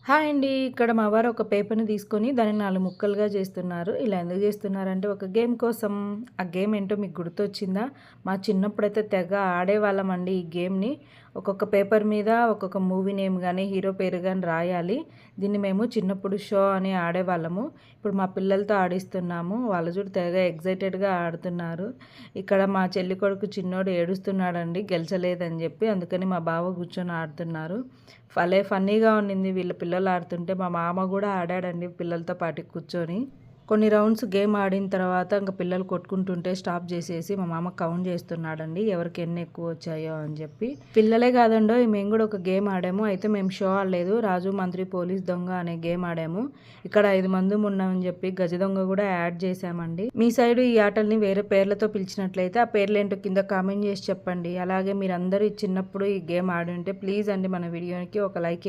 Hi అండి. ఇక్కడ మా వారు ఒక పేపర్‌ని తీసుకొని దాన్ని 4 ముక్కలుగా చేస్తున్నారు. ఇలా ఎందుకు చేస్తున్నారంటే ఒక గేమ్ కోసం. ఆ గేమ్ ఏంటో మీకు గుర్తొచ్చిందా? మా చిన్నప్పుడైతే తెగ ఆడేవాళ్ళమండి ఈ గేమ్‌ని. ఒక్కొక్క పేపర్ మీద ఒక్కొక్క మూవీ నేమ్ గాని, హీరో పేరు గాని రాయాలి. దీన్ని మేము చిన్నప్పుడు షో అని ఆడేవాళ్ళము. ఇప్పుడు మా పిల్లలతో ఆడిస్తున్నాము. వాళ్ళు చూడు తెగ ఎక్సైటెడ్‌గా ఆడుతున్నారు. ఇక్కడ మా చెల్లి కొడుకు చిన్నోడు ఏడుస్తున్నాడండి గెలిచలేదని చెప్పి. అందుకని మా బావ కూర్చొని ఆడుతున్నారు. భలే ఫన్నీగా ఉండింది వీళ్ళ పిల్లలు ఆడుతుంటే. మా మామ గూడా ఆడాడండి పిల్లలతో పాటు కూర్చొని. కొన్ని రౌండ్స్ గేమ్ ఆడిన తర్వాత ఇంక పిల్లలు కొట్టుకుంటుంటే స్టాప్ జేసేసి మా మామ కౌంట్ జేస్తున్నాడండి. ఎవరికి ఎన్ని ఎక్కువొచ్చాయో అని జెప్పి. పిల్లలే కాదండోయ్ మేము గూడా ఒక గేమ్ ఆడాము. అయితే మేము షో ఆడలేదు. రాజు, మంత్రి, పోలీస్, దొంగ అనే గేమ్ ఆడాము. ఇక్కడ 5 మందిం ఉన్నామని జెప్పి గజ దొంగ గూడా యాడ్ చేశామండి. మీ సైడు ఈ ఆటల్ని వేరే పేర్లతో పిలిచినట్లయితే ఆ పేర్లేంటో కింద కామెంట్ జేసి చెప్పండి. అలాగే మీరందరూ చిన్నప్పుడు ఈ గేమ్ ఆడుంటే ప్లీజ్ అండి మన వీడియోకి ఒక లైక్